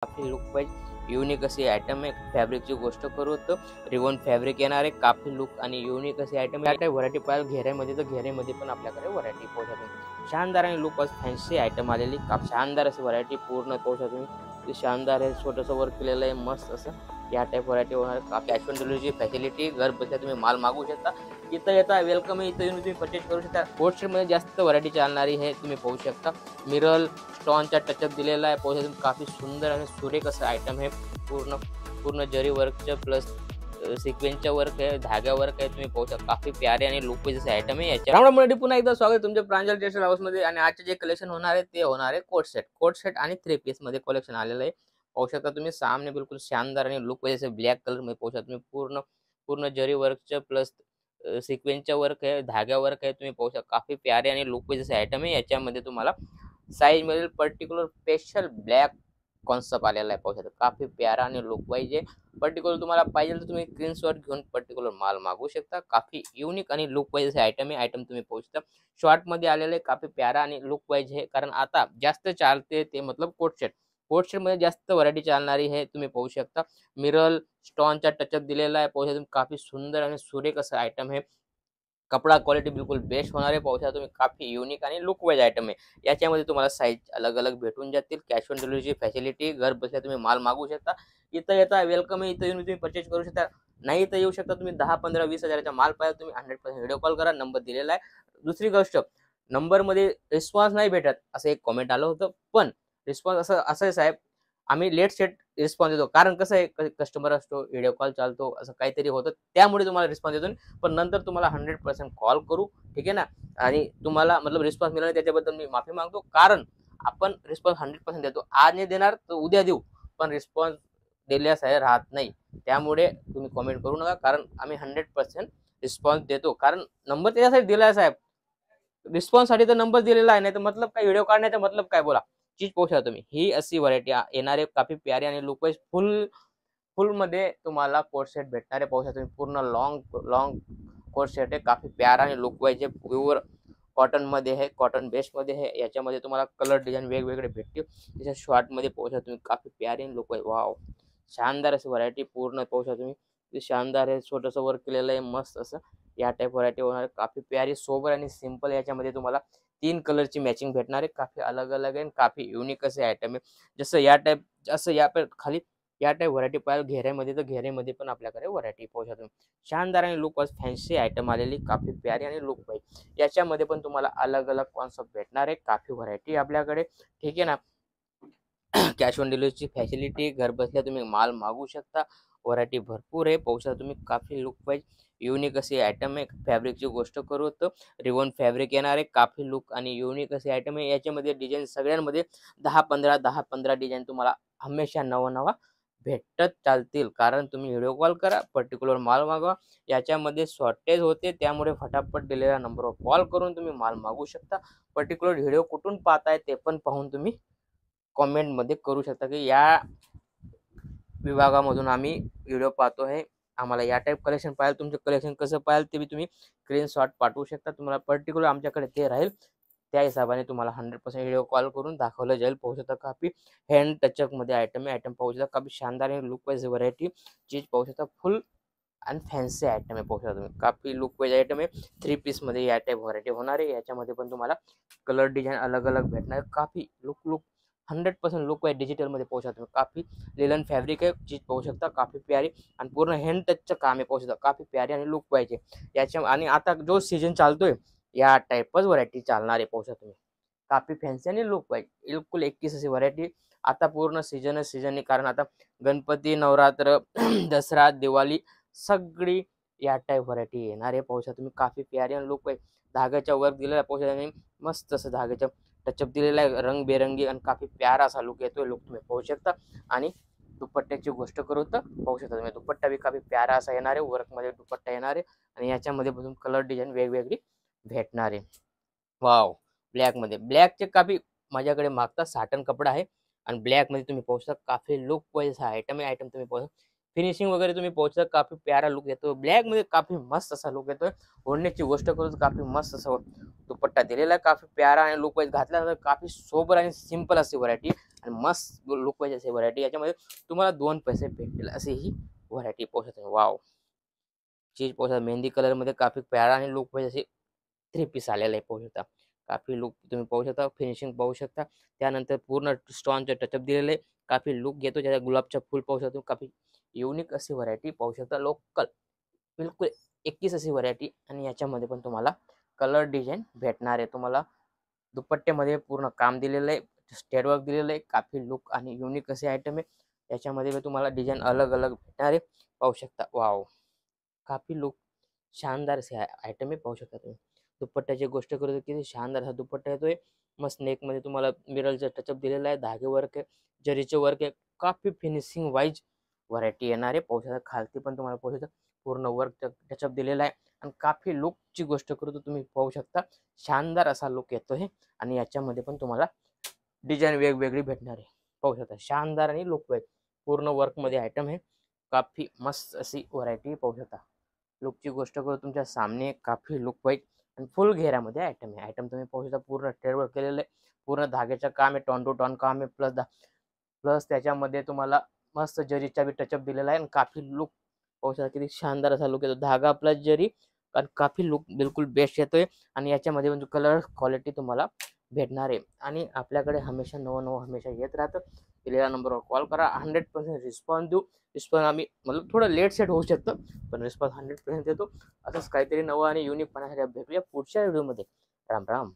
काफी look wise unique अशी item आहे. फॅब्रिकची गोष्ट करू तर रिवॉन फॅब्रिक येणार आहे. काफी लुक आणि युनिक अशी आयटम आहे. व्हरायटी पाहिजे घेऱ्यामध्ये तर घेऱ्यामध्ये पण आपल्याकडे व्हरायटी पाहू शकतो. शानदार आणि लुक फॅन्सी आयटम आलेली शानदार अशी व्हरायटी पूर्ण पाहू शकतो. शानदार आहे, छोटंसं वर्क केलेलं आहे मस्त असं. या टाईप व्हरायटी होणार. कॅश ऑन डिलिव्हरीची फॅसिलिटी घर बसल्या तुम्ही माल मागू शकता. इथं येता वेलकम आहे, इथं येऊन तुम्ही परचेस करू शकता. कोटशेटमध्ये जास्त व्हरायटी चालणारी आहे, तुम्ही पाहू शकता. मिरल स्टोनचा टचअप दिलेला आहे. पाहू शकता काफी सुंदर आणि सुरेख असं आयटम आहे. पूर्ण पूर्ण जरी वर्कच्या प्लस सिक्वेन्सच्या वर्क आहे, धागा वर्क आहे. तुम्ही पाहू शकता काफी प्यारे आणि लुक वाईज असे आयटम आहे. याच्या रामराममध्ये पुन्हा एकदा स्वागत तुमच्या प्रांजल टेक्सटाईल हाऊस मध्ये. आणि आजचे जे कलेक्शन होणार आहे ते होणार आहे कोट सेट आणि 3 पीस मध्ये कलेक्शन आलेलं आहे. पाहू शकता तुम्ही सामने बिलकुल शानदार आणि लुक वाईज असे ब्लॅक कलर मध्ये पाहू शकता तुम्ही. पूर्ण पूर्ण जरी वर्कच्या प्लस सिक्वेन्सच्या वर्क आहे, धागा वर्क आहे. तुम्ही पाहू शकता काफी प्यारे आणि लुक वाईज असे आयटम आहे. याच्यामध्ये तुम्हाला साइज मध्ये पर्टिक्युलर स्पेशल ब्लॅक कॉन्सेप्ट आलेला आहे. पाहू शकता काफी प्यारा आणि लुक वाईज आहे. पर्टिक्युलर तुम्हाला पाहिजे तर तुम्ही स्क्रीनशॉट घेऊन पर्टिक्युलर माल मागू शकता. काफी युनिक आणि लुक वाईज आयटम आहे. आयटम तुम्ही पाहू शकता शॉर्ट मध्ये आलेले काफी प्यारा आणि लुक वाईज आहे. कारण आता जास्त चालते ते मतलब कोट सेट मध्ये जास्त व्हरायटी चालणारी आहे. तुम्ही पाहू शकता मिरल स्टोनचा टचअप दिलेला आहे. पाहू शकता काफी सुंदर आणि सुरेख असं आयटम आहे. कपडा क्वालिटी बिलकुल बेस्ट होणार आहे. पाहू शकता तुम्ही काफी युनिक आणि लुक वाईज आयटम आहे. याच्यामध्ये तुम्हाला साईज अलग अलग भेटून जातील. कॅश ऑन डिलिव्हरीची फॅसिलिटी घर बसल्या तुम्ही माल मागू शकता. इथं येता वेलकम आहे, इथं येऊन तुम्ही परचेस करू शकता. नाही तर येऊ शकता तुम्ही 10, 15, 20 हजाराचा माल पाहिजे तुम्ही 100% व्हिडिओ कॉल करा. नंबर दिलेला आहे. दुसरी गोष्ट नंबरमध्ये रिस्पॉन्स नाही भेटत असं एक कमेंट आलं होतं. पण रिस्पॉन्स असं आहे साहेब, आम्ही लेट सेट रिस्पॉन्स देतो. कारण कसं आहे कस्टमर असतो, व्हिडिओ कॉल चालतो, असं काहीतरी होतं त्यामुळे तुम्हाला रिस्पॉन्स देतो. पण नंतर तुम्हाला 100% कॉल करू, ठीक आहे ना. आणि तुम्हाला मतलब रिस्पॉन्स मिळाला त्याच्याबद्दल मी माफी मागतो. कारण आपण रिस्पॉन्स 100% देतो. आज नाही देणार तर उद्या देऊ, पण रिस्पॉन्स दिल्याशिवाय राहत नाही. त्यामुळे तुम्ही कमेंट करू नका. कारण आम्ही 100% रिस्पॉन्स देतो. कारण नंबर त्याच्यासाठी दिला आहे साहेब, रिस्पॉन्स साठी तर नंबर दिलेला आहे. नाही तर मतलब काय व्हिडिओ काढण्याचा मतलब काय बोला. चीज पाहू शकता तुम्ही. ही अशी व्हरायटी येणार आहे काफी प्यारी आणि लुक वाईज फुल मध्ये तुम्हाला कोट सेट भेटणार आहे. पाहू शकता तुम्ही पूर्ण लॉंग कोट सेट आहे. काफी प्यारा आणि लुक वाईज आहे. प्युअर कॉटन मध्ये आहे, कॉटन बेस मध्ये आहे. याच्यामध्ये तुम्हाला कलर डिझाईन वेगवेगळे भेटतील. त्याच्या शॉर्ट मध्ये पाहू शकता तुम्ही काफी प्यारी आणि लुक वाईज वाव शानदार अशी व्हरायटी पूर्ण पाहू शकता तुम्ही. शानदार आहे, छोटंसं वर्क केलेलं आहे मस्त असं. या टाईप व्हरायटी होणार काफी प्यारी सोबर आणि सिंपल. याच्यामध्ये तुम्हाला 3 कलरची मॅचिंग भेटणार आहे. काफी अलग अलग आहे, काफी युनिक असे आयटम आहे. जसं या टाईप जसं या खाली या टाईप व्हरायटी पाहिजे घेऱ्यामध्ये तर घेऱ्यामध्ये पण आपल्याकडे व्हरायटी पाहू शकतो. शानदार आणि लुक वाईज फॅन्सी आयटम आलेली काफी प्यारी आणि लुक वाईज. याच्यामध्ये पण तुम्हाला अलग अलग कॉन्सेप्ट भेटणार आहे. काफी व्हरायटी आपल्याकडे, ठीक आहे ना. कॅश ऑन डिलिव्हरीची फॅसिलिटी घर बसल्या तुम्ही माल मागू शकता. व्हरायटी भरपूर आहे. पाहू शकता तुम्ही काफी लुक वाईज युनिक असे आयटम आहे. फॅब्रिकची गोष्ट करू तर रिवॉन फॅब्रिक येणार आहे. काफी लुक आणि युनिक असे आयटम आहे. याच्यामध्ये डिझाईन सगळ्यांमध्ये 10-15 डिझाईन तुम्हाला हमेशा नवा भेटत चालतील. कारण तुम्ही व्हिडिओ कॉल करा, पर्टिक्युलर माल मागवा. याच्यामध्ये शॉर्टेज होते त्यामुळे फटाफट दिलेल्या नंबरवर कॉल करून तुम्ही माल मागू शकता. पर्टिक्युलर व्हिडिओ कुठून पाहताय ते पण पाहून तुम्ही कॉमेंटमध्ये करू शकता की या विभागामधून आम्ही व्हिडिओ पाहतो आहे, आम्हाला या टाईप कलेक्शन पाहिजे. तुमचं कलेक्शन कसं पाहिजे ते तुम्ही स्क्रीनशॉट पाठवू शकता. तुम्हाला पर्टिक्युलर आमच्याकडे ते राहील. त्या हिशोबाने तुम्हाला 100% व्हिडिओ कॉल करून दाखवलं जाईल. पाहू शकता काफी हँड टचअप मध्ये आयटम आहे. आयटम पाहू शकता काफी शानदार आणि लुक वाईज व्हरायटी चीज पाहू शकता. फुल आणि फॅन्सी आयटम आहे. पाहू शकता तुम्ही काफी लुक वाईज आयटम आहे. 3 पीस मध्ये या टाईप व्हरायटी होणार आहे. याच्यामध्ये पण तुम्हाला कलर डिझाईन अलग अलग भेटणार. काफी लुक 100% लुक वाईज डिजिटल मध्ये पाहू शकता. काफी लिलन फॅब्रिक आहे. चीज पाहू शकता काफी प्यारी आणि पूर्ण हँड टचचं काम आहे. पाहू शकता काफी प्यारी आणि लुक वाईज आहे. याच्या आणि आता जो सीजन चालतोय या टाईपच व्हरायटी चालणार आहे. पाहू शकता तुम्ही काफी फॅन्सी आणि लुक वाईज बिलकुल 21 अशी व्हरायटी. आता पूर्ण सीजन आहे. कारण आता गणपती, नवरात्र, दसरा, दिवाळी सगळी या टाईप व्हरायटी येणार आहे. पाहू शकता तुम्ही काफी प्यारी आणि लुक वाईज. धाग्याच्या वर्क दिलेला आहे. पाहू शकता मस्त असं धाग्याच्या टचअप दिलेला आहे. रंगबेरंगी आणि काफी प्यारा असा लुक येतोय. लुक तुम्ही पाहू शकता. आणि दुपट्ट्याची गोष्ट करू तर पाहू शकता तुम्ही दुपट्टा बी काफी प्यारा असा येणार आहे. वर्क मध्ये दुपट्टा येणार आहे. आणि याच्यामध्ये बघून कलर डिझाईन वेगवेगळी भेटणार आहे. वाव ब्लॅक मध्ये ब्लॅकचे काफी माझ्याकडे मागता साटन कपडा आहे. आणि ब्लॅक मध्ये तुम्ही पाहू शकता काफी लुक वाईज हा आयटम आहे. आयटम तुम्ही पाहू शकता फिनिशिंग वगैरे तुम्ही पाहू शकता. काफी प्यारा लुक येतो. ब्लॅक मध्ये काफी मस्त असा लुक येतोय. ओढण्याची गोष्ट करू काफी मस्त असं दुपट्टा दिलेला आहे. काफी प्यारा आणि लुक वाईज घातल्यानंतर काफी सोबर आणि सिंपल अशी व्हरायटी आणि मस्त लुक पाहिजे असे व्हरायटी याच्यामध्ये तुम्हाला 2 पैसे भेटतील अशी ही व्हरायटी पाहू शकता. वॉव! चीज पाहू शकता मेहंदी कलरमध्ये काफी प्यारा आणि लुक पाहिजे असे 3 पीस आलेलं आहे पाहू शकता. काफी लुक तुम्ही पाहू शकता, फिनिशिंग पाहू शकता. त्यानंतर पूर्ण स्टोनचे टचअप दिलेले आहे. काफी लुक येतो. त्याच्यात गुलाबचं फूल पाहू शकतो. काफी युनिक अशी व्हरायटी पाहू शकता. लोकल बिलकुल 21 अशी व्हरायटी आणि याच्यामध्ये पण तुम्हाला कलर डिझाइन भेटणार आहे. तुम्हाला दुपट्ट्यामध्ये पूर्ण काम दिलेलं आहे. स्टेड वर्क दिलेलं आहे. काफी लुक आणि युनिक असे आयटम आहे. याच्यामध्ये पण तुम्हाला डिझाइन अलग-अलग भेटणार आहे. पाहू शकता. वॉव! काफी लुक शानदार असे आयटम आहे पाहू शकता तुम्ही. दुपट्ट्याची गोष्ट करू तर किती शानदार असा दुपट्टा येतोय. मस्त नेकमध्ये तुम्हाला मिररचं टचअप दिलेलं आहे. धागे वर्क आहे, जरीचे वर्क आहे. काफी फिनिशिंग वाईज व्हरायटी येणार आहे. पाहू शकता खालती पण तुम्हाला पाहू शकता पूर्ण वर्क टचअप दिलेला आहे आणि काफी लुकची गोष्ट करू तर तुम्ही पाहू शकता शानदार असा लुक येतोय आणि याच्यामध्ये पण तुम्हाला डिझाइन वेगवेगळी भेटणार आहे. पाहू शकता शानदार आणि लुक वाईज पूर्ण वर्कमध्ये आयटम आहे. काफी मस्त अशी व्हरायटी पाहू शकता. लुकची गोष्ट करू तुमच्या सामने काफी लुक वाईज आणि फुल घेऱ्यामध्ये आयटम आहे. आयटम तुम्ही पाहू शकता पूर्ण टेडवर केलेलं आहे. पूर्ण धाग्याचं काम आहे, टॉन टू टॉन काम आहे. प्लस त्याच्यामध्ये तुम्हाला मस्त जरीचा बी टचअप दिलेला आहे आणि काफी लुक पाहू शकता किती शानदार असा लुक येतो. धागा प्लस जरी आणि काफी लुक बिलकुल बेस्ट येतोय आणि याच्यामध्ये म्हणजे कलर क्वालिटी तुम्हाला भेटणार आहे आणि आपल्याकडे हमेशा नवं हमेशा येत राहतं. दिलेल्या नंबरवर कॉल करा. 100% रिस्पॉन्स देऊ. रिस्पॉन्स आम्ही मतलब थोडं लेट सेट होऊ शकतं पण रिस्पॉन्स 100% देतो. असंच काहीतरी नवं आणि युनिक पाहण्यासाठी भेटूया पुढच्या व्हिडिओमध्ये. राम राम.